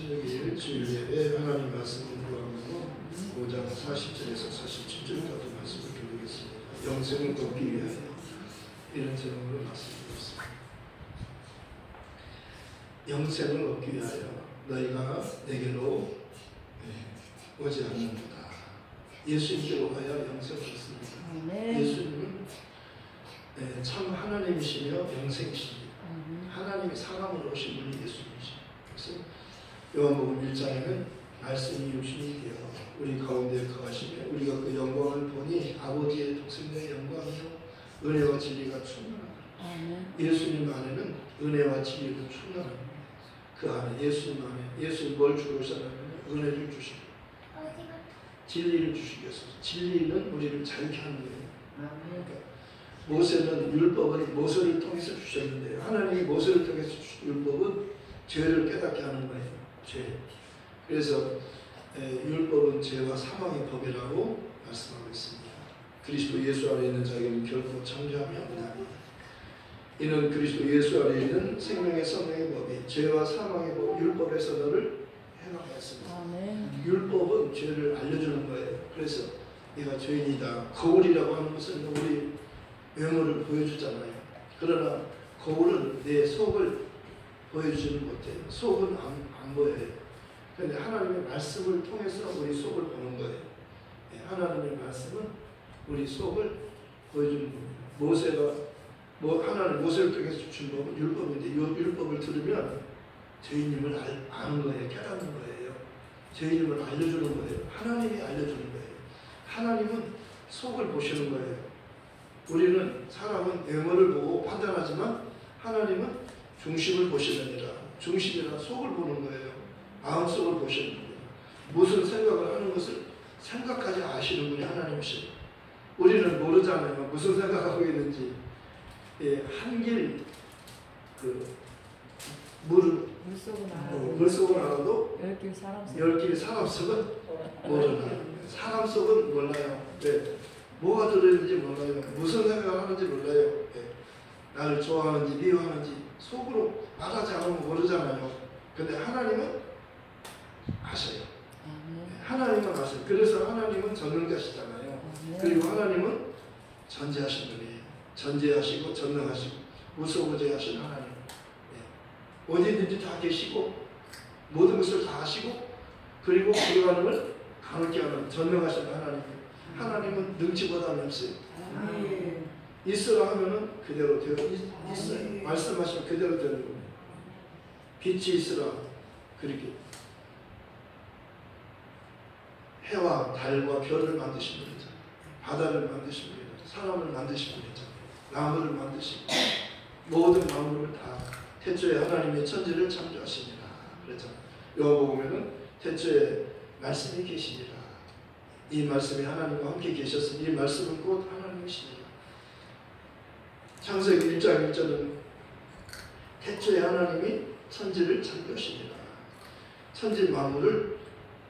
신명기 주일에 하나님 말씀을 구하고 5장 40절에서 47절까지 말씀을 드리겠습니다. 영생을 얻기 위하여 이런 제목으로 말씀드렸습니다. 영생을 얻기 위하여 너희가 내게로 오지 않는다. 예수님께로 가야 영생을 얻습니다. 예수님은 참 하나님이시며 영생이십니다. 하나님이 사람으로 오신 분이 예수님이십니다. 그래서 요한복음 1장에는 말씀이 육신이 되어 우리 가운데 거하시며 우리가 그 영광을 보니 아버지의 독생자의 영광이요 은혜와 진리가 충만하다. 예수님 안에는 은혜와 진리가 충만합니다. 그 안에 예수님 안에 예수님 뭘 주고 오셨냐면 은혜를 주시고 진리를 주시기 위해서 진리는 우리를 자유케 하는 거예요. 그러니까 모세는 율법을 모세를 통해서 주셨는데요. 하나님이 모세를 통해서 주신 율법은 죄를 깨닫게 하는 거예요. 죄. 그래서 율법은 죄와 사망의 법이라고 말씀하고 있습니다. 그리스도 예수 안에 있는 자에게는 결코 정죄함이 없다. 이는 그리스도 예수 안에 있는 생명의 성령의 법이 죄와 사망의 법 율법에서 너를 해방했습니다. 율법은 죄를 알려주는 거예요. 그래서 네가 죄인이다. 거울이라고 하는 것은 우리 외모를 보여주잖아요. 그러나 거울은 내 속을 보여주지는 못해요. 속은 안 보여요. 그런데 하나님의 말씀을 통해서 우리 속을 보는 거예요. 하나님의 말씀은 우리 속을 보여주는 겁니다. 하나님 모세를 통해서 주신 법은 율법인데 이 율법을 들으면 죄인임을 아는 거예요. 깨닫는 거예요. 죄인임을 알려주는 거예요. 하나님이 알려주는 거예요. 하나님은 속을 보시는 거예요. 우리는 사람은 외모를 보고 판단하지만 하나님은 중심을 보시느니라. 중심이라 속을 보는 거예요. 마음속을 보시는 거예요. 무슨 생각을 하는 것을 생각하지 아시는 분이 하나님이시죠. 우리는 모르잖아요. 무슨 생각하고 있는지. 한길 물속은 알아도 열 길 사람 속은 모르나요. 사람 속은 몰라요. 뭐가 들어있는지 몰라요. 무슨 생각을 하는지 몰라요. 나를 좋아하는지 미워하는지 속으로 말하지 않으면 모르잖아요. 근데 하나님은 아셔요. 하나님은 아셔요. 그래서 하나님은 전능자시잖아요. 그리고 하나님은 전지하신 분이에요. 전지하시고 전능하시고 무소부재하신 하나님. 어디든지 다 계시고 모든 것을 다 하시고 그리고 불가능을 가능케 하는 전능하신 하나님. 하나님은 능치보다는 없어요. 있으라 하면은 그대로 되어 있어요. 말씀하시면 그대로 되는 겁니다. 빛이 있으라 그렇게 해와 달과 별을 만드신 분이죠. 바다를 만드신 분이죠. 사람을 만드신 분이죠. 나무를 만드시고 모든 만물을 다 태초에 하나님의 천지를 창조하십니다. 그렇죠. 요한복음에는 태초에 말씀이 계십니다. 이 말씀이 하나님과 함께 계셨으니 이 말씀은 곧 하나님이십니다. 창세기 1장 1절은 태초에 하나님이 천지를 창조하십니다. 천지 만물을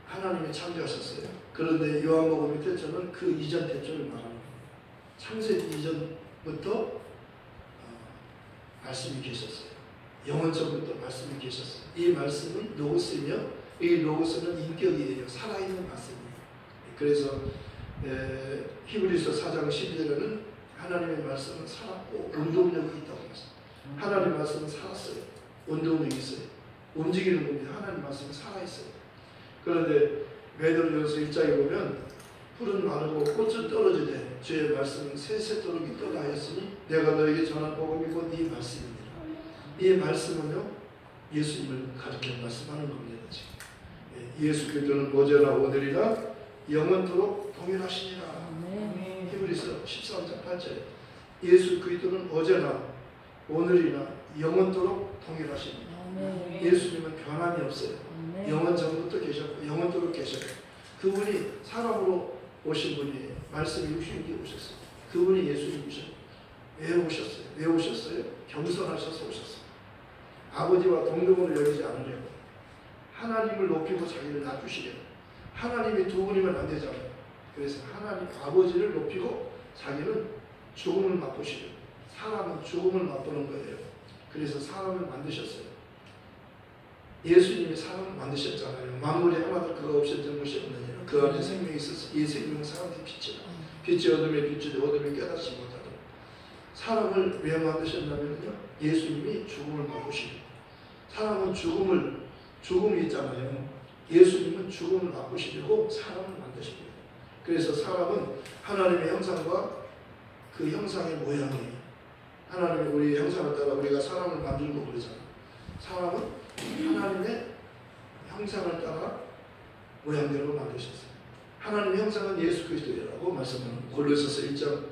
하나님이 창조하셨어요. 그런데 요한복음의 태초는 그 이전 태초를 말합니다. 창세기 이전부터 말씀이 계셨어요. 영원전부터 말씀이 계셨어요. 이 말씀은 로고스이며 이 로고스는 인격이에요. 살아있는 말씀이에요. 그래서 히브리서 4장 12절에는 하나님의 말씀은 살았고 운동력이 있다고 했습니다. 하나님의 말씀은 살았어요. 운동력이 있어요. 움직이는 겁니다. 하나님의 말씀은 살아있어요. 그런데 베드로전서 1장에 보면 풀은 마르고 꽃은 떨어지되 주의 말씀은 새새토록이 떠나 하였으니 내가 너에게 전한 복음이 곧 이 말씀입니다. 이 말씀은요 예수님을 가리켜 말씀하는 겁니다. 지금. 예수 그리스도는 어제나 오늘이나 영원토록 동일하시니라. 히브리서 13장 8절에 예수 그리스도는 어제나 오늘이나 영원토록 동일하십니다. 예수님은 변함이 없어요. 영원 전부터 계셨고 영원토록 계셨고 그분이 사람으로 오신 분이에요. 말씀이 육신이 오셨어요. 그분이 예수님이셨어요. 왜 오셨어요? 왜 오셨어요? 겸손하셔서 오셨어요. 아버지와 동등으로 여기지 않으려고 하나님을 높이고 자기를 낮추시려고. 하나님이 두 분이면 안 되잖아요. 그래서 하나님 아버지를 높이고 자기는 죽음을 맛보시려고. 사람은 죽음을 맛보는 거예요. 그래서 사람을 만드셨어요. 예수님이 사람을 만드셨죠. 그가 없어진 것이 없느니라. 그 안에 생명이 있어서 이 생명은 사람의 빛이라. 빛이 어둠에 비추되 어둠에 깨닫지 못하더라. 사람을 왜 만드셨냐면요, 예수님이 죽음을 맛보시고, 사람은 죽음이 있잖아요. 예수님은 죽음을 맛보시려고 사람을 만드신 거예요. 그래서 사람은 하나님의 형상과 그 형상의 모양이, 하나님의 우리 형상을 따라 우리가 사람을 만들고 그러잖아요. 사람은 하나님의 형상을 따라 모양대로 만드셨어요. 하나님의 형상은 예수 그리스도라고 말씀하는 골로새서 1장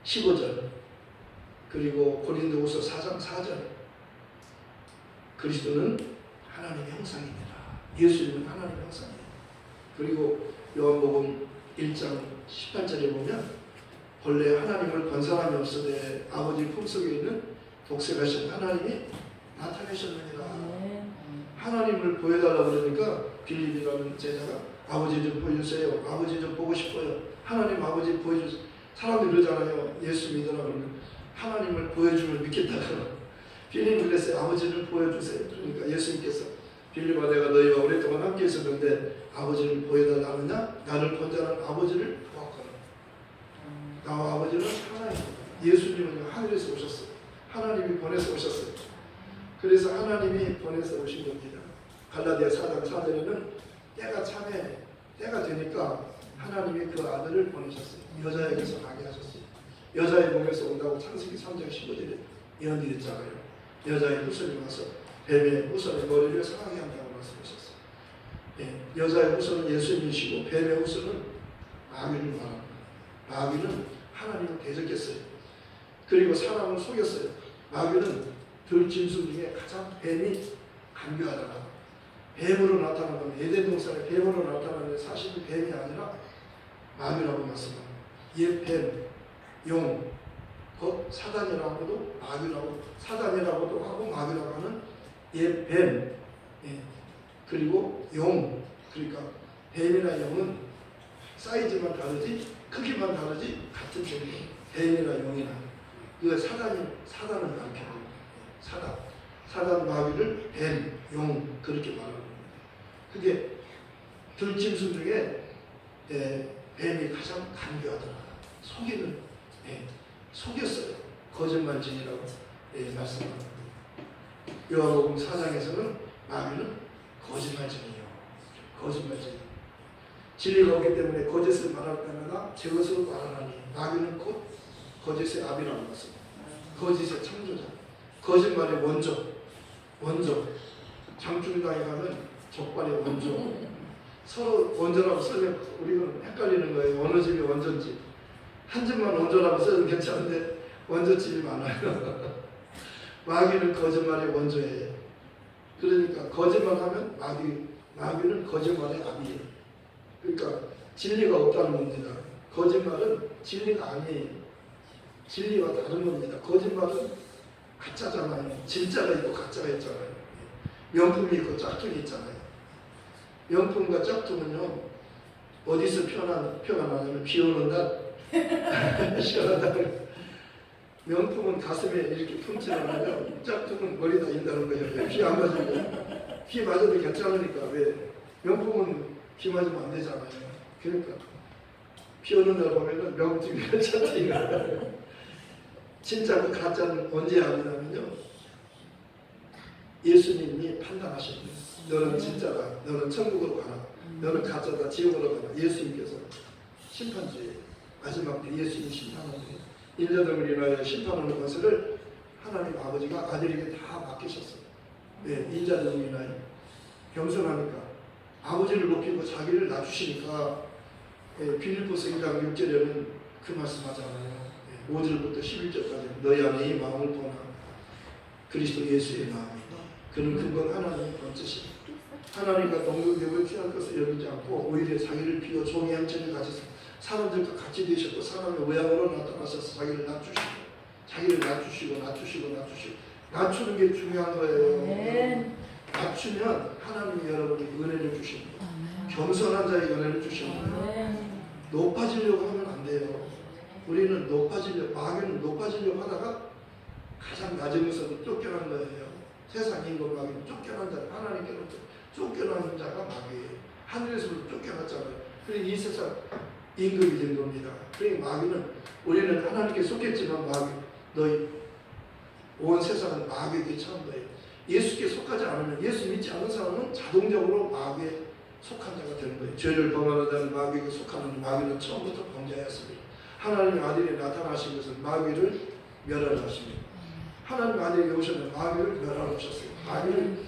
15절, 그리고 고린도후서 4장 4절, 그리스도는 하나님의 형상입니다. 예수님은 하나님의 형상이에요. 그리고 요한복음 1장 18절에 보면 본래 하나님을 본 사람이 없으되 아버지 품속에 있는 독생하신 하나님이 나타내셨느니라. 하나님을 보여달라고 그러니까 빌립이라는 제자가 아버지 좀 보여주세요. 아버지 좀 보고 싶어요. 하나님 아버지 보여주세요. 사람들이 그러잖아요. 예수 믿으라 그러면 하나님을 보여주면 믿겠다고. 빌립이 그랬어요. 아버지를 보여주세요. 그러니까 예수님께서 빌립아, 내가 너희와 오랫동안 함께 있었는데 아버지를 보여달라 하느냐? 나를 본 자는 아버지를 보았거든. 나와 아버지는 하나입니다. 예수님은 하늘에서 오셨어요. 하나님이 보내서 오셨어요. 그래서 하나님이 보내서 오신 겁니다. 갈라디아 4장 4절에는 때가 되니까 하나님이 그 아들을 보내셨어요. 여자에게서 나게 하셨어요. 여자의 몸에서 온다고 창세기 3장 15절에 예언드렸잖아요. 여자의 후손이 와서 뱀의 후손의 머리를 상하게 한다고 말씀하셨어요. 예, 여자의 후손은 예수님이시고 뱀의 후손은 마귀를 말합니다. 마귀는 하나님을 대적했어요. 그리고 사람을 속였어요. 마귀는 들짐승 중에 가장 뱀이 간교하다가 뱀으로 나타나는 건 에덴 동산에 뱀으로 나타나는 사실은 뱀이 아니라 마귀라고 말씀합니다. 옛 뱀, 용, 곧 사단이라고도 마귀라고, 사단이라고도 하고 마귀라고 하는 옛 뱀, 예. 그리고 용, 그러니까 뱀이나 용은 사이즈만 다르지 크기만 다르지 같은 종류. 뱀이나 용이나 그 사단을 가르쳐요. 사단 마귀를 뱀, 용 그렇게 말하는 겁니다. 그게 들짐승 중에 뱀이 가장 간교하더라. 속이는, 속였어요. 거짓말쟁이라고 말씀합니다. 요한복음 4장에서는 마귀는 거짓말쟁이에요. 거짓말쟁이. 진리가 없기 때문에 거짓을 말할 때마다 제 것으로 말하나니, 마귀는 곧 거짓의 아비라고 했습니다. 거짓의 창조자, 거짓말의 원조. 장충당에 가면 족발의 원조. 서로 원조라고 쓰면 우리는 헷갈리는 거예요. 어느 집이 원조인지. 한 집만 원조라고 써도 괜찮은데 원조집이 많아요. 마귀는 거짓말의 원조예요. 그러니까 거짓말하면 마귀는 거짓말의 아비예요. 그러니까 진리가 없다는 겁니다. 거짓말은 진리가 아니에요. 진리와 다른 겁니다. 거짓말은 가짜잖아요. 진짜가 있고 가짜가 있잖아요. 명품이 있고 짝퉁이 있잖아요. 명품과 짝퉁은요, 어디서 표현하냐면 비 오는 날 시원하다고. 명품은 가슴에 이렇게 품칠을 하면 짝퉁은 머리다 인다는 거예요. 비 안 맞으면. 비 맞아도 괜찮으니까. 왜? 명품은 비 맞으면 안 되잖아요. 그러니까 비 오는 날 보면은 명품이 괜찮지가. 진짜고 가짜는 언제 아느냐면요, 예수님이 판단하십니다. 너는 진짜다. 너는 천국으로 가라. 너는 가짜다. 지옥으로 가라. 예수님께서 심판주예요. 마지막 때 예수님이 심판하는 인자들을 인하여 심판하는 것을 하나님 아버지가 아들에게 다 맡기셨어요. 네, 인자들을 인하여 겸손하니까 아버지를 높이고 자기를 낮추시니까 빌립보서 2장 6절에는 그 말씀하잖아요. 5절부터 11절까지 너희 안에 이 마음을 보나 그리스도 예수의 마음이다. 그는 근본 하나님의 번째시다. 하나님과 동등됨을 취할 것을 여기지 않고 오히려 자기를 비워 종의 형체를 가져서 사람들과 같이 되셨고 사람의 모양으로 나타나셔서 자기를 낮추시고 낮추는 게 중요한 거예요. 낮추면 하나님이 여러분에게 은혜를 주십니다. 겸손한 자에게 은혜를 주십니다. 높아지려고 하면 안 돼요. 우리는 마귀는 높아지려고 하다가 가장 낮은 것으로 쫓겨난 거예요. 세상 인간 마귀는 쫓겨난 자, 하나님께로부터 쫓겨나는 자가 마귀예요. 하늘에서부터 쫓겨났잖아요. 그러니까 이 세상 임금이 된 겁니다. 그러니까 마귀는 우리는 하나님께 속했지만 마귀 너희 온 세상은 마귀에게 처한 거예요. 예수께 속하지 않으면 예수 믿지 않는 사람은 자동적으로 마귀에 속한 자가 되는 거예요. 죄를 범하는 자는 마귀에게 속하는 마귀는 처음부터 범죄였습니다. 하나님의 아들이 나타나신 것은 마귀를 멸하셨습니다. 하나님 아들이 오셨는데 마귀를 멸하셨어요. 마귀를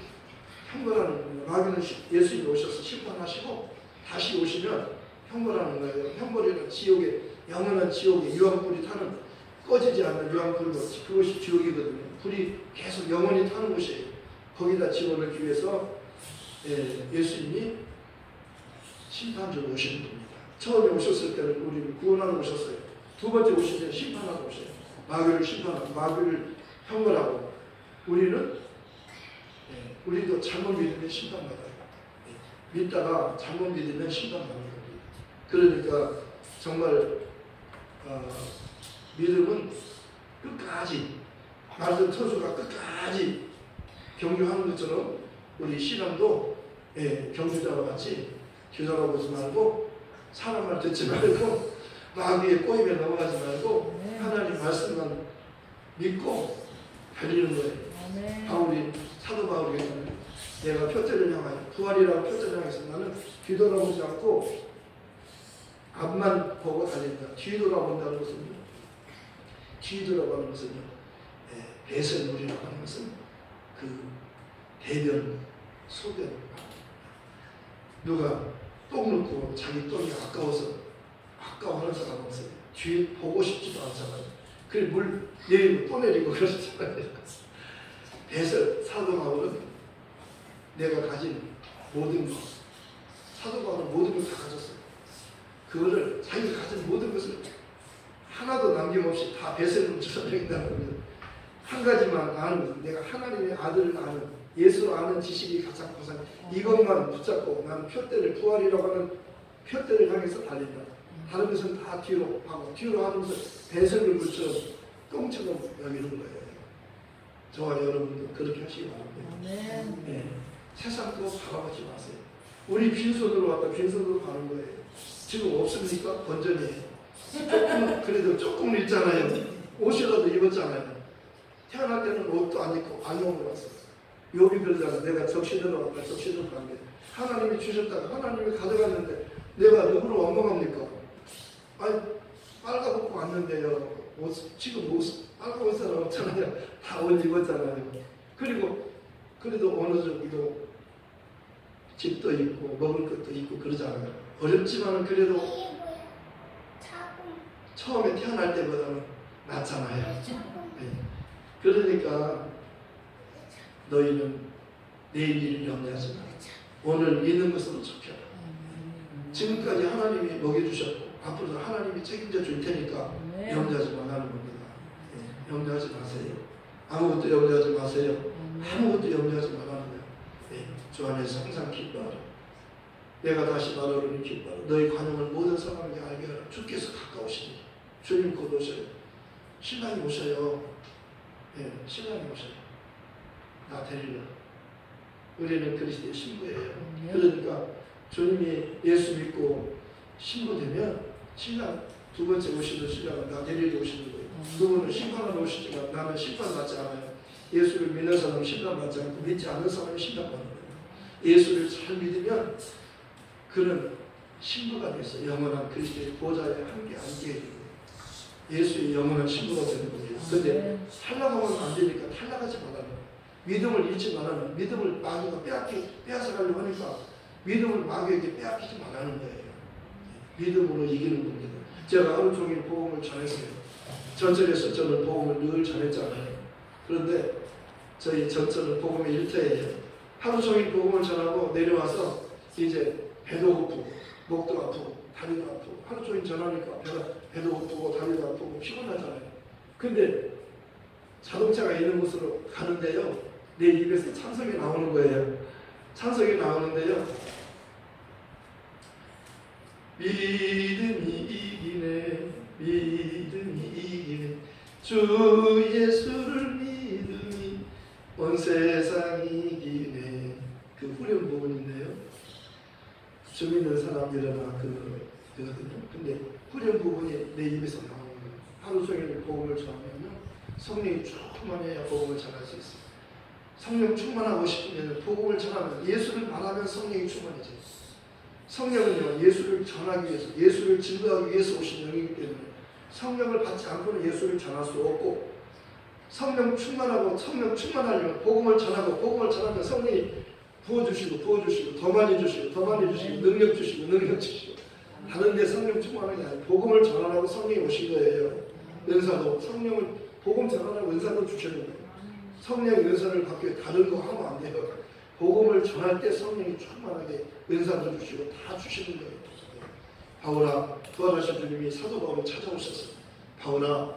형벌하는 겁니다. 마귀는 예수님이 오셔서 심판하시고 다시 오시면 형벌하는 거예요. 형벌이란 지옥에 영원한 지옥에 유황불이 타는 꺼지지 않는 유황불 그것이 지옥이거든요. 불이 계속 영원히 타는 곳이에요. 거기다 집어넣기 위해서 예수님이 심판주로 오시는 겁니다. 처음에 오셨을 때는 우리를 구원하러 오셨어요. 두 번째 오실 때는 심판하러 오셔요. 마귀를 심판하고 마귀를 형벌하고 우리도 잘못 믿으면 심판받아요. 믿다가 잘못 믿으면 심판받는 겁니다. 그러니까 정말 믿음은 끝까지 말씀 터주가 끝까지 경주하는 것처럼 우리 신앙도 경주자와 같이 뒤돌아보지 말고 사람 말 듣지 말고 마귀의 꼬임에 넘어가지 말고 하나님 말씀만 믿고 달리는 거예요. 바울이 사도 바울이 내가 표대를 향하여 부활이라고 표대를 향해서 나는 뒤돌아보지 않고 앞만 보고 달린다. 뒤돌아본다는 것은요. 뒤돌아보는 것은요. 배설물이라고 하는 것은 그 대변, 소변. 누가 똥 넣고 자기 똥이 아까워하는 사람 없어요. 뒤에 보고 싶지도 않잖아요. 그래 물 내리고 또 내리고 그러잖아요. 배설, 사도 바울은 내가 가진 모든 것, 사도 바울은 모든 걸 다 가졌어요. 그거를 자기가 가진 모든 것을 하나도 남김없이 다 배설로 주선했다는 겁니다. 한 가지만 아는 것은 내가 하나님의 아들을 아는 예수를 아는 지식이 가장 고상 이것만 붙잡고 나는 표대를 부활이라고 하는 표대를 향해서 달린다. 다른 것은 다 뒤로 하고 뒤로 하면서 배설을 붙여 똥처럼 여기는 거예요. 저와 여러분도 그렇게 하시기 바랍니다. 세상도 바라보지 마세요. 우리 빈손으로 왔다 빈손으로 가는 거예요. 지금 없습니까? 건전이에요. 그래도 조금 있잖아요. 옷이라도 입었잖아요. 태어날 때는 옷도 안 입고 안경으로 왔어요. 여기 그러잖아. 내가 적시대로 왔다 적시대로 간 게 하나님이 주셨다가 하나님이 가져갔는데 내가 누구를 원망합니까? 아니 빨가벗고 왔는데요. 지금 옷 빨가벗은 사람 없잖아요. 다 옷 입었잖아요. 그리고 그래도 어느 정도 집도 있고 먹을 것도 있고 그러잖아요. 어렵지만은 그래도 처음에 태어날 때보다는 낫잖아요. 그러니까 너희는 내일 일을 염려하지 마. 오늘 믿는 것으로 좁혀라. 지금까지 하나님이 먹여주셨고 앞으로도 하나님이 책임져 줄 테니까 염려하지 말라는 겁니다. 염려하지 마세요. 아무것도 염려하지 마세요. 아무것도 염려하지 말라는 거예요. 주 안에서 항상 기뻐하라. 내가 다시 말하노니 기뻐하라. 너희 관용을 모든 사람에게 알게 하라. 주께서 가까우시니 주님 곧 오셔요. 신랑이 오셔요. 신랑이 오셔요. 나 데리러. 우리는 그리스도의 신부예요. 그러니까 주님이 예수 믿고 신부되면 신랑 두 번째 오시는 신랑은 나 데리러 오시는 거예요. 두 분은 심판하러 오시지만 나는 심판받지 않아요. 예수를 믿는 사람은 심판받지 않고 믿지 않는 사람은 심판받는 거예요. 예수를 잘 믿으면 그는 신부가 돼서 영원한 그리스도의 보좌에 함께 앉게 해요. 예수의 영원한 신부가 되는 거예요. 그런데 탈락하면 안 되니까 탈락하지 말라는 거예요. 믿음을 잃지 말라는, 믿음을 마귀가 빼앗아가려고 하니까 믿음을 마귀에게 빼앗기지 말라는 거예요. 믿음으로 이기는 겁니다. 제가 하루 종일 복음을 전했어요. 전철에서 저는 복음을 늘 전했잖아요. 그런데 저희 전철은 복음의 일터예요. 하루 종일 복음을 전하고 내려와서 이제 배도 고프고 목도 아프고 다리도 아프고 하루 종일 전하니까 배도 고프고 다리도 아프고 피곤하잖아요. 근데 자동차가 있는 곳으로 가는데요. 내 입에서 찬송이 나오는 거예요. 찬송이 나오는데요. 믿음이 이기네, 믿음이 이기네, 주 예수를 믿으니 온 세상이 이기네, 그 그 후렴 부분인데요. 좀 있는 사람 일어나 그거든요. 근데 후렴 부분이 내 입에서 나오는 거예요. 하루 종일 복음을 전하면요, 성령이 충만해야 복음을 전할 수 있어요. 성령 충만하고 싶으면 복음을 전하면, 예수를 말하면 성령이 충만해져요. 성령은요, 예수를 전하기 위해서, 예수를 증거하기 위해서 오신 영이기 때문에 성령을 받지 않고는 예수를 전할 수 없고, 성령 충만하고 성령 충만하려면 복음을 전하고, 복음을 전하면 성령이 부어주시고 더 많이 주시고 능력 주시고 다른데 성령 충만한 게 아니고 복음을 전하라고 성령이 오신 거예요. 은사도 성령을 복음 전하라고 은사도 주시는 거예요. 성령의 은사를 받기 다른 거 하면 안 돼요. 복음을 전할 때 성령이 충만하게 은사도 주시고 다 주시는 거예요. 바울아, 부활하신 주님이 사도 바울을 찾아오셨어요. 바울아,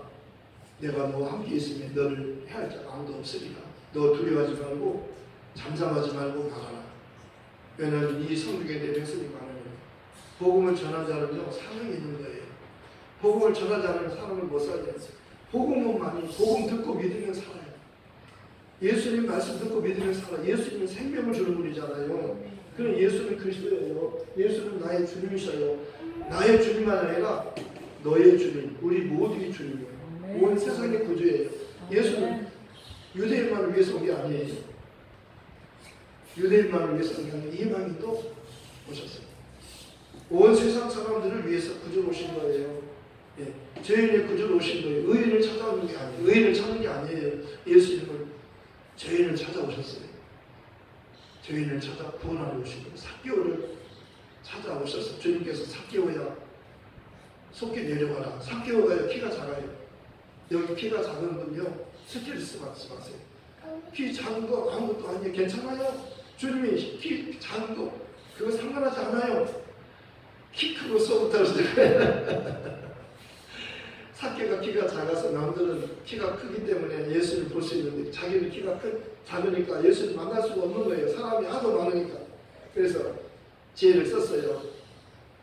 내가 너와 함께 있으면 너를 해할 자가 아무도 없으리라. 너 두려워하지 말고 잠잠하지 말고 나가라. 왜냐하면 이 성중에 내 백성이 많으면, 복음을 전하는 자는요, 사명이 있는 거예요. 복음을 전하지 않으면 사람을 못 살게 했어요. 복음은 많이, 복음 듣고 믿으면 살아요. 예수님 말씀 듣고 믿으면 살아. 예수님은 생명을 주는 분이잖아요. 그럼 예수는 그리스도예요. 예수는 나의 주님이셔요. 나의 주님만 아니라 너의 주님, 우리 모두의 주님이에요. 온 세상의 구주예요. 예수는 유대인만을 위해서 온 게 아니에요. 유대인만을 위해서 온 게 아니라 이방인 또 오셨어요. 온 세상 사람들을 위해서 구주로 오신 거예요. 예. 죄인의 구주로 오신 거예요. 의인을 찾아오는 게 아니에요. 의인을 찾는 게 아니에요. 예수님은 죄인을 찾아오셨어요. 죄인을 찾아 구원하러 오시고, 삭개오를 찾아오셔서 주님께서 삭개오야 속히 내려가라. 삭개오가요, 키가 작아요. 여기 키가 작은 분요, 스트레스 받지 마세요. 키 작은 거 아무것도 아니에요. 괜찮아요. 주님이 키 작은 거 그거 상관하지 않아요. 키 크고 쏘부터 삭개가 키가 작아서 남들은 키가 크기 때문에 예수를 볼 수 있는데, 자기는 키가 작으니까 예수를 만날 수가 없는 거예요. 사람이 하도 많으니까. 그래서 지혜를 썼어요.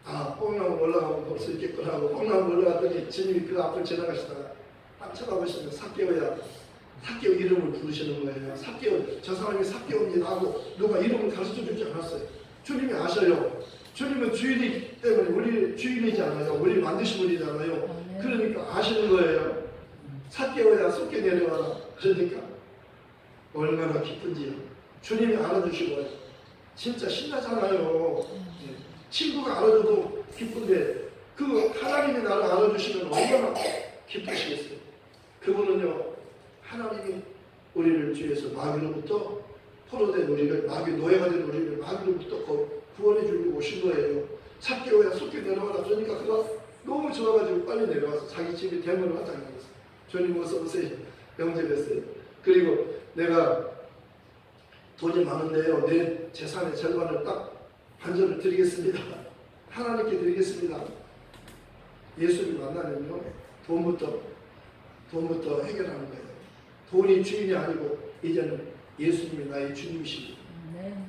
아, 뽕나무 올라가면 볼 수 있겠구나 하고 뽕나무 올라갔더니 주님이 그 앞을 지나가시다가 딱 쳐다보시면 삭개오야, 삭개오 이름을 부르시는 거예요. 삭개오, 저 사람이 삭개오입니다 하고 누가 이름을 가르쳐 주지 않았어요. 주님이 아셔요. 주님은 주인이기 때문에 우리 주인이지 않아요. 우리 만드신 분이잖아요. 그러니까 아시는 거예요. 삭개오야 속게 내려와라. 그러니까 얼마나 기쁜지요. 주님이 알아주시고 진짜 신나잖아요. 친구가 알아줘도 기쁜데 그 하나님이 나를 알아주시면 얼마나 기쁘시겠어요. 그분은요, 하나님이 우리를 주에서 마귀로부터 포로된 우리를, 마귀 노예가 된 우리를 마귀로부터 구원해 주려고 오신 거예요. 삭개오야 속게 내려와라. 그러니까 그가 너무 좋아가지고 빨리 내려와서 자기 집에 대문을 하자는 거였어요. 주님 어서 오세요. 영접했어요. 그리고 내가 돈이 많은데요, 내 재산의 절반을 딱 반절을 드리겠습니다. 하나님께 드리겠습니다. 예수를 만나면요, 돈부터 해결하는 거예요. 돈이 주인이 아니고 이제는 예수님이 나의 주님이십니다.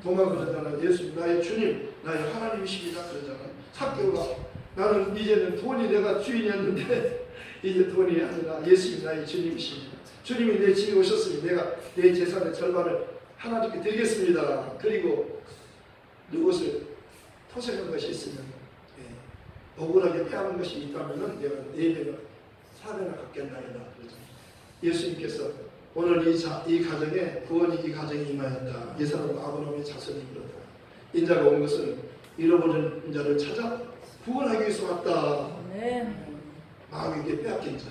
도마 그러잖아요. 예수님 나의 주님, 나의 하나님이십니다. 그러잖아요. 삭개오가 나는 이제는 돈이 내가 주인이었는데 이제 돈이 아니라 예수님 나의 주님이십니다. 주님이 내 집에 오셨으니 내가 내 재산의 절반을 하나님께 드리겠습니다. 그리고 누구를 토색한 것이 있으면, 억울하게 빼앗은 것이 있다면 내가 4배나 4배나 갚겠나이다. 그러죠. 예수님께서 오늘 이 가정에 구원이 이 가정에 임하였다. 이 사람은 아브라함의 자손이 그렇다. 인자가 온 것은 잃어버린 자를 찾아 구원하기 위해서 왔다. 마귀에게 빼앗긴 자.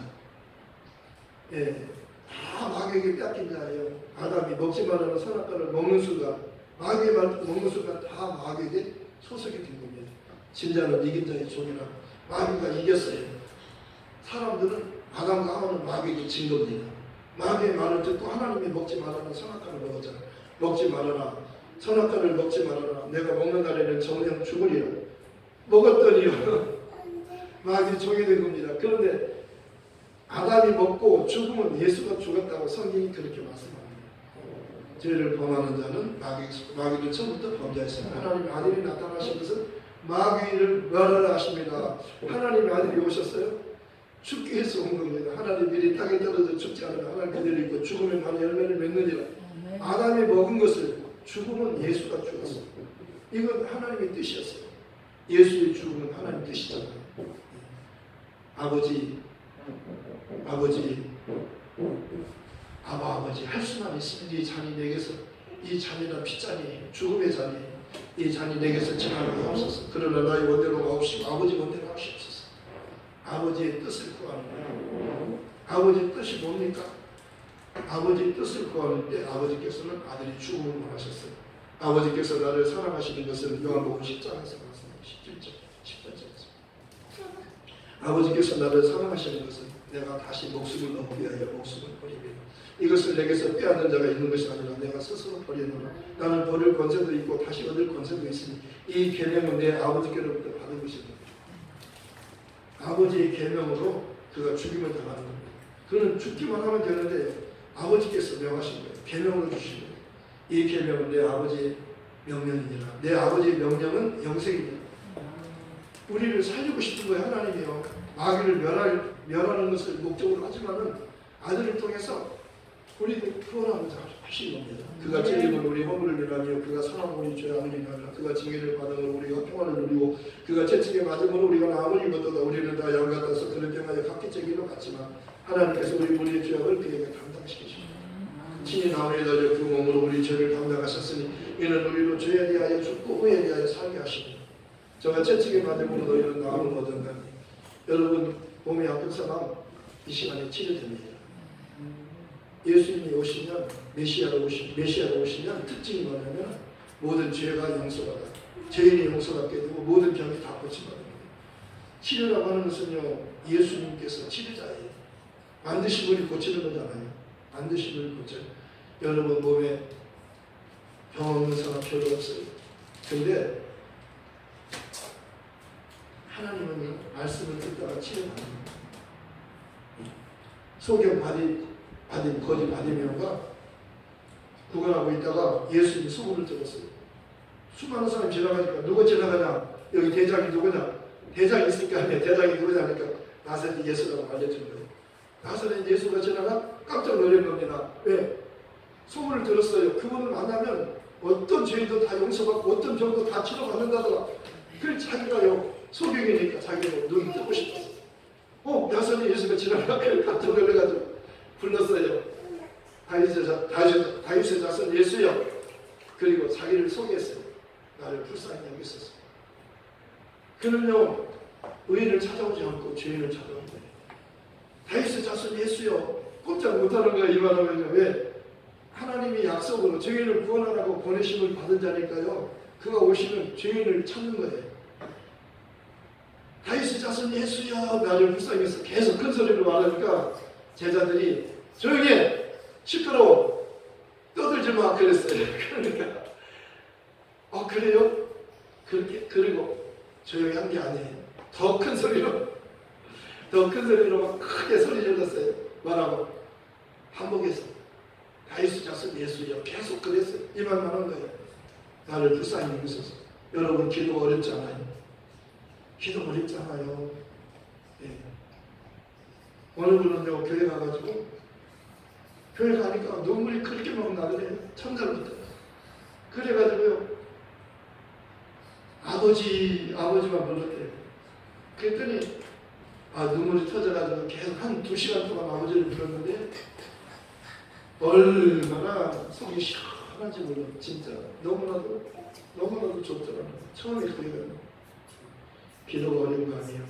다 마귀에게 빼앗긴 자예요. 아담이 먹지 말라는 선악과를 먹는 순간, 마귀의 말 먹는 순간 다 마귀에게 소속이 된 겁니다. 진자는 이긴 자의 종이라. 마귀가 이겼어요. 사람들은 아담과 하와는 마귀에게 진 겁니다. 마귀의 말을 듣고 하나님이 먹지 말라는 선악과를 먹었잖아요. 먹지 말아라. 선악과를 먹지 말아라. 내가 먹는 날에는 정령 죽으리라. 먹었더니요, 마귀 종이 된 겁니다. 그런데 아담이 먹고 죽으면 예수가 죽었다고 성경이 그렇게 말씀합니다. 죄를 범하는 자는 마귀를 처음부터 범죄했습니다. 하나님의 아들이 나타나신 것은 마귀를 멸하라 하십니다. 하나님의 아들이 오셨어요. 죽기 위해서 온 겁니다. 하나님 미리 땅에 떨어져 죽지 않으면 하나님 그대로 있고 죽으면 많은 열매를 맺느니라. 아담이 먹은 것을 죽음은 예수가 죽었어요. 이건 하나님의 뜻이었어요. 예수의 죽음은 하나님 뜻이잖아요. 아버지 할 수만 있으면 이 잔이 내게서, 이 잔이란 핏잔이 죽음의 잔이, 이 잔이 내게서 지나가게 하옵소서. 그러나 나의 원대로 가옵시고 아버지 원대로 하옵소서. 아버지의 뜻을 구하는 거예요. 아버지의 뜻이 뭡니까? 아버지의 뜻을 구하는 때 아버지께서는 아들이 죽음을 원하셨어요. 아버지께서 나를 사랑하시는 것을 요한복음 10장에서 말씀하셨어요. 10절에서 아버지께서 나를 사랑하시는 것은 내가 다시 목숨을 얻기 위하여 목숨을 버리며 이것을 내게서 빼앗는 자가 있는 것이 아니라 내가 스스로 버리노라. 나는 버릴 권세도 있고 다시 얻을 권세도 있으니 이 계명은 내 아버지께로부터 받은 것이다. 아버지의 계명으로 그가 죽임을 당하는 겁니다. 그는 죽기만 하면 되는데 아버지께서 명하신 거예요. 계명을 주신 거예요. 이 계명은 내 아버지의 명령이니라. 내 아버지의 명령은 영생이니라. 우리를 살리고 싶은 거예요. 하나님이요. 마귀를 멸하는 것을 목적으로 하지만은 아들을 통해서 우리를 구원하고자 하신 겁니다. 그가 찔림을 우리 허물을 인하며 그가 상함을 우리 죄악을 인하며 그가 징계를 받음을 우리가 평안을 누리고 그가 채찍에 맞음을 우리가 나음을 입었도다. 우리는 다 양 같아서 그를 향하여 각기 죄기로 갔지만 하나님께서 우리의 죄악을 그에게 담당시키십니다. 친히 나무에 달려 그 몸으로 우리 죄를 담당하셨으니 이는 우리로 죄에 대하여 죽고 후에 대하여 살게 하십니다. 저가 채찍에 맞음으로 너희는 나음을 얻었나니. 여러분 몸이 아픈 사람 이 시간에 치료됩니다. 예수님이 오시면 메시아로 오시면 특징이 뭐냐면 모든 죄가 용서받아, 죄인이 용서받게 되고 모든 병이 다 고침받습니다. 치료라고 하는 것은요, 예수님께서 치료자예요. 반드시 우리 고치는 거잖아요. 반드시 우리 고쳐요. 여러분 몸에 병 없는 사람 별로 없어요. 근데 하나님은 말씀을 듣다가 치료합니다. 소경 거지 바디메오가 구걸하고 있다가 예수님이 소문을 들었어요. 수많은 사람이 지나가니까 누가 지나가냐? 여기 대장이 누구냐? 대장이 있으니까 아니야. 대장이 누구냐 하니까 나사렛 예수라고 알려준 거예요. 나사렛 예수가 지나가 깜짝 놀란 겁니다. 왜? 소문을 들었어요. 그분을 만나면 어떤 죄도 다 용서받고 어떤 병도 다 치료받는다더라. 그래서 자기가요, 소경이니까 자기가 눈이 뜨고 싶었어. 나사렛 예수가 지나가 깜짝 놀라가지고 불렀어요. 다윗의 자손 예수여. 그리고 자기를 소개했어요. 나를 불쌍히 여겼었어. 그는요, 의인을 찾아오지 않고 죄인을 찾아온 거예요. 다윗의 자손 예수여. 꼼짝 못하는 거예요. 이 말하면요. 왜? 하나님이 약속으로 죄인을 구원하라고 보내심을 받은 자니까요, 그가 오시면 죄인을 찾는 거예요. 다윗의 자손 예수여. 나를 불쌍히 여겼어. 계속 큰 소리로 말하니까 제자들이 조용히 해! 시끄러워! 떠들지 마! 그랬어요. 그러니까 그래요? 그리고 조용히 한 게 아니에요. 더 큰 소리로 막 크게 소리 질렀어요. 뭐라고? 반복해서 다윗의 자손 예수여. 계속 그랬어요. 이 말만 한 거예요. 나를 불쌍히 여기소서. 여러분 기도 어렵잖아요. 기도 어렵잖아요. 예. 어느 분은요, 교회 가가지고, 교회 가니까 눈물이 그렇게 막 나더래요. 첫날부터. 그래가지고요, 아버지만 불렀대요. 그랬더니, 눈물이 터져가지고 계속 한 2시간 동안 아버지를 불렀는데, 얼마나 속이 시원한지 몰라. 진짜. 너무나도 좋더라고요. 처음에 교회 가는 거. 기도가 어려운 거 아니에요.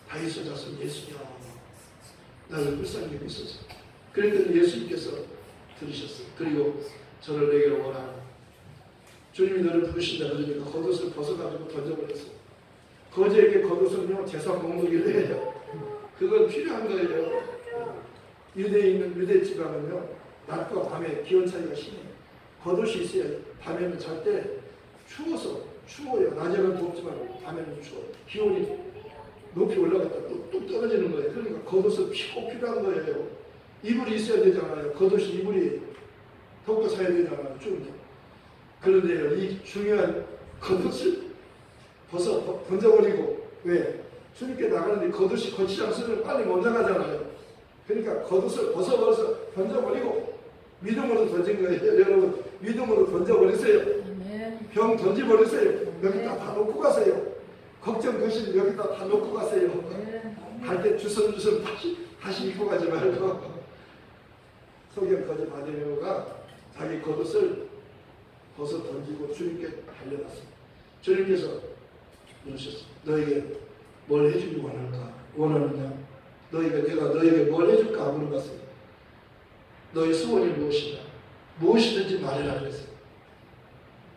다윗의 자손 예수여. 나를 불쌍히 여기소서. 그랬더니 예수님께서 들으셨어요. 그리고 저를 내게로 오라. 주님이 너를 부르신다 그러니까 겉옷을 벗어가지고 던져버렸어요. 거지에게 겉옷은요, 제사 공덕이를 해요. 그건 필요한 거예요. 유대에 있는 유대 지방은요, 낮과 밤에 기온 차이가 심해요. 겉옷이 있어야 밤에는 잘 때 추워요. 낮에는 덥지만 밤에는 추워요. 기온이 높이 올라갔다 뚝 떨어지는 거예요. 그러니까 겉옷은 꼭 필요한 거예요. 이불이 있어야 되잖아요. 겉옷이 이불이 덮고 사야 되잖아요. 추운데. 그런데요, 이 중요한 겉옷을 던져버리고, 왜? 주님께 나가는데 겉옷이 거치지 않으면 빨리 못 나가잖아요. 그러니까 겉옷을 벗어버려서 던져버리고 믿음으로 던진 거예요. 여러분, 믿음으로 던져버리세요. 병 던져버리세요. 여기다 다 놓고 가세요. 걱정 근심 여기다 다 놓고 가세요. 갈 때 주섬주섬 다시 입고 가지 말고. 소경거지 바디메오가 자기 겉옷을 벗어 던지고 주님께 달려갔습니다. 주님께서 물으셨어요. 너에게 뭘 해주기 원하느냐? 내가 너에게 뭘 해줄까 물어봤어요. 너의 소원이 무엇이냐? 무엇이든지 말해라 그랬어요.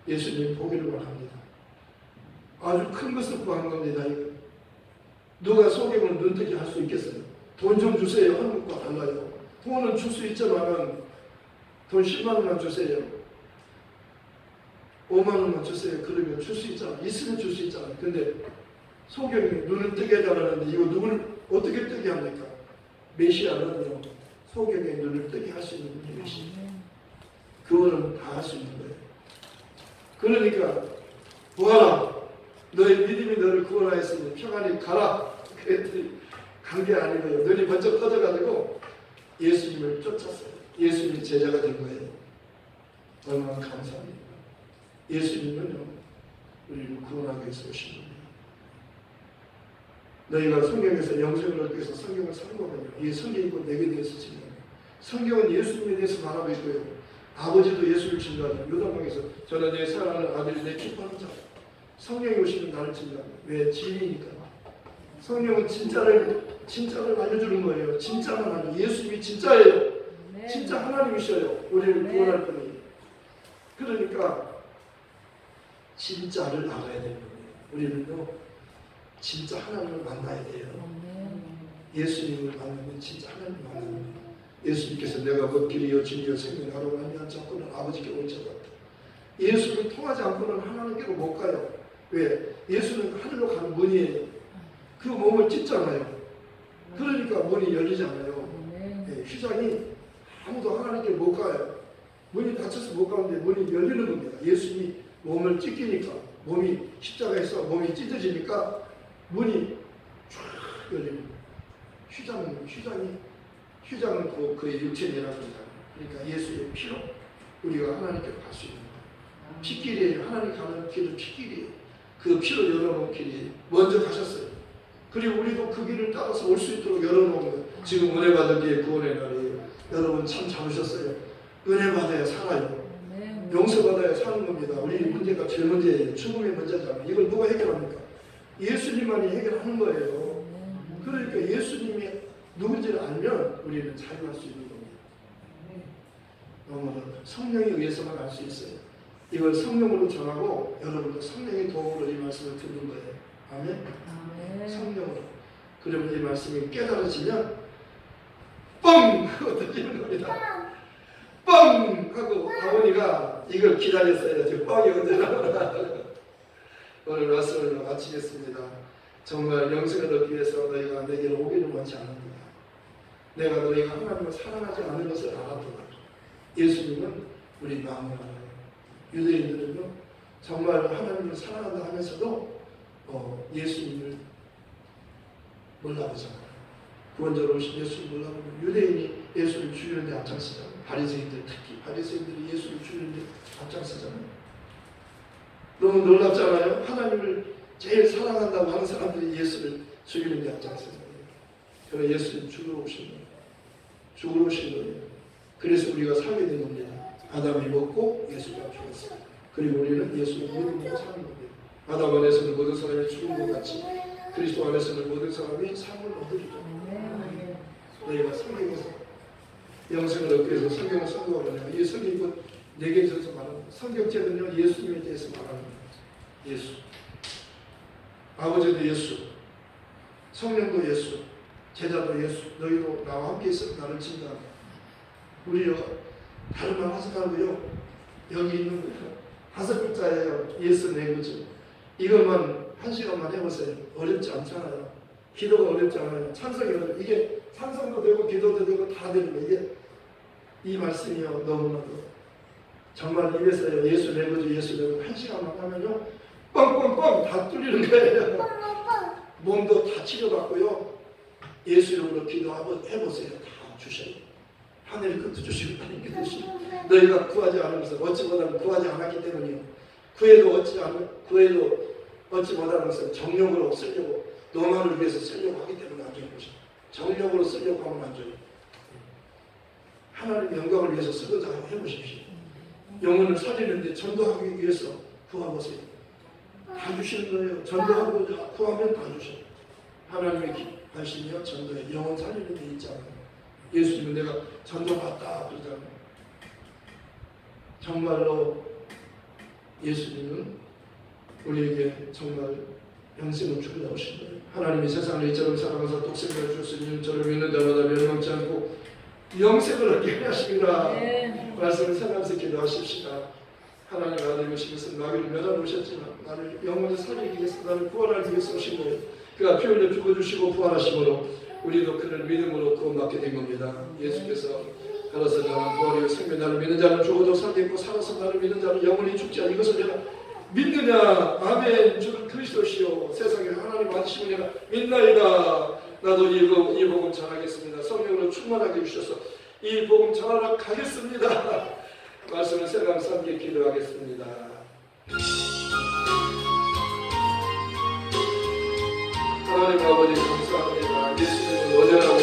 예수님 보기를 원합니다. 아주 큰 것을 구한 겁니다. 이거. 누가 소경을 눈뜨게 할 수 있겠어요? 돈 좀 주세요 하는 것과 달라요. 돈은 줄 수 있지만 돈 10만 원만 주세요. 5만 원만 주세요. 그러면 줄 수 있잖아. 있으면 줄 수 있잖아. 근데 소경이 눈을 뜨게 해달라는데 이거 누굴 어떻게 뜨게 합니까? 메시아는요. 소경의 눈을 뜨게 할 수 있는 분이 메시아. 그거는 다 할 수 있는 거예요. 그러니까 보아라. 너의 믿음이 너를 구원하였으니 평안히 가라. 그랬더니 간 게 아니고요. 눈이 번쩍 떠져가지고 예수님을 쫓았어요. 예수님이 제자가 된 거예요. 얼마나 감사합니까? 예수님은요, 우리를 구원하기 위해서 오신 겁니다. 너희가 성경에서 영생을 얻기 위해서 성경을 참고하면요. 이 성경이 곧 내게 대해서 증거해요. 성경은 예수님에 대해서 말하고 있고요. 아버지도 예수를 증거하죠. 요단강에서 저는 내 사랑하는 아들이 내 기뻐하는 자. 성령이 오시면 나를 증거합니다. 왜? 진리니까. 성령은 진짜를 알려주는 거예요. 진짜만 알려. 예수님이 진짜예요. 진짜 하나님이셔요. 우리를 구원할 분이. 그러니까 진짜를 알아야 되는 거예요. 우리는요 진짜 하나님을 만나야 돼요. 예수님을 만나면 진짜 하나님을 만나는 거예요. 예수님께서 내가 그 길이요 진리요 생명하러 가면 자꾸는 아버지께 올 자 같다. 예수를 통하지 않고는 하나님께로 못 가요. 왜? 예수는 하늘로 가는 문이에요. 그 몸을 찢잖아요. 그러니까 문이 열리잖아요. 네, 휘장이 아무도 하나님께 못 가요. 문이 닫혀서 못 가는데 문이 열리는 겁니다. 예수님이 몸을 찢기니까 몸이 십자가에서 몸이 찢어지니까 문이 쫙 열리는 거예요. 휘장은 그의 육체이라고 합니다. 그러니까 예수의 피로 우리가 하나님께로 갈 수 있는 거예요. 피길이에요. 하나님 가는 길은 피길이에요. 그 피로 열어놓은 길이 먼저 가셨어요. 그리고 우리도 그 길을 따라서 올 수 있도록 열어놓은 거예요. 지금 은혜 받은 뒤에 구원의 날이에요. 여러분 참 잡으셨어요. 은혜 받아야 살아요. 용서받아야 사는 겁니다. 우리 문제가 제일 문제예요. 죽음의 문제잖아요. 이걸 누가 해결합니까? 예수님만이 해결하는 거예요. 그러니까 예수님이 누군지를 알면 우리는 자유할 수 있는 겁니다. 너무 성령에 의해서만 알 수 있어요. 이걸 성령으로 전하고 여러분도 성령의 도움으로 이 말씀을 듣는 거예요. 아멘? 성령으로. 그러면 이 말씀이 깨달아지면 뻥! 하고 터지는 겁니다. 뻥! 하고 아버니가 이걸 기다렸어요. 지금 뻥이 언제 나오나. 오늘 말씀을 마치겠습니다. 정말 영생을 얻기 위해서 너희가 내게로 오기를 원치 않는다. 내가 너희가 하나님을 사랑하지 않는 것을 알았도다. 예수님은 우리 마음을 알아요. 유대인들은요 정말 하나님을 사랑한다 하면서도 예수님을 몰라보잖아요. 구원자로 오신 예수를 몰라보면 유대인이 예수를 죽이는데 앞장서잖아요. 바리새인들 특히 바리새인들이 예수를 죽이는데 앞장서잖아요. 너무 놀랍잖아요. 하나님을 제일 사랑한다고 하는 사람들이 예수를 죽이는데 앞장서잖아요. 그래서 예수님 죽으러 오신 거예요. 죽으러 오신 거예요. 그래서 우리가 살게 된 겁니다. 아담이 먹고 예수가 죽었어요. 그리고 우리는 예수를 믿음으로 사는 겁니다. 아담 안에서는 모든 사람이 죽은 것 같이 그리스도 안에서는 모든 사람이 삶을 얻으리죠. 너희가 성경에서 영생을 얻기 위해서 성경을 선고하면 이 성경이 곧 내게 있어서 말합니다. 성경책은요 예수님에 대해서 말합니다. 예수, 아버지도 예수, 성령도 예수, 제자도 예수. 너희도 나와 함께 있어 나를 증거하라. 우리요 다른 말 하지 말고요 여기 있는 거예요. 5글자예요. 예수 네 구절. 이것만 1시간만 해보세요. 어렵지 않잖아요. 기도가 어렵지 않아요. 찬성이 어려워요. 이게 찬성도 되고 기도도 되고 다 되는 거예요. 이게 이 말씀이요 너무나도 정말 입에서요 예수 네 구절 예수 네 구절 1시간만 하면요 뻥뻥뻥 다 뚫리는 거예요. 몸도 다 치료받고요. 예수 이름으로 기도하고 해보세요. 다 주셔요. 하늘이 끝도 주시고 땅이 끝도 주시고 너희가 구하지 않으면서 얻지 못하면 구하지 않았기 때문이요. 구해도 얻지 못하는 것은 정력으로 쓰려고 너만을 위해서 쓰려고 하기 때문에 안 주는 것이죠. 정력으로 쓰려고 하면 안 줘요. 하나님 영광을 위해서 쓰고자 해보십시오. 영혼을 살리는데 전도하기 위해서 구하보세요. 다 주시는 거예요. 전도하고자 구하면 다 주셔요. 하나님의 기하시며 전도에 영혼 살리는 데 있잖아요. 예수님은 내가 전도받다 그러잖아요. 정말로 예수님은 우리에게 정말 영생을 주고자 오신 거예요. 하나님이 세상을 이처럼 사랑하사 독생자를 주셨으니 저를 믿는 자마다 멸망치 않고 영생을 얻게 하시리라. 말씀을 생각하면서 기도하십시다. 하나님 아들이신 것은 나를 멸하놓으셨지만 나를 영원히 살리기 위해서 나를 구원하기 위해서 오신 거예요. 그가 피 흘려 죽어주시고 부활하심으로 우리도 그를 믿음으로 구원받게 된 겁니다. 예수께서 걸어서 나는 부활이요 생명 나를 믿는 자는 죽어도 살겠고 살아서 나를 믿는 자는 영원히 죽지 않아. 이것을 내가 믿느냐. 아멘. 주는 그리스도시요 세상에 하나님 맞으시면 내가 믿나이다. 나도 이 복음 전하겠습니다. 성령으로 충만하게 해주셔서 이 복음 전하러 가겠습니다. 말씀을 생각하면서 함께 기도하겠습니다. 하나님 아버지 감사합니다. 예수님은 언제나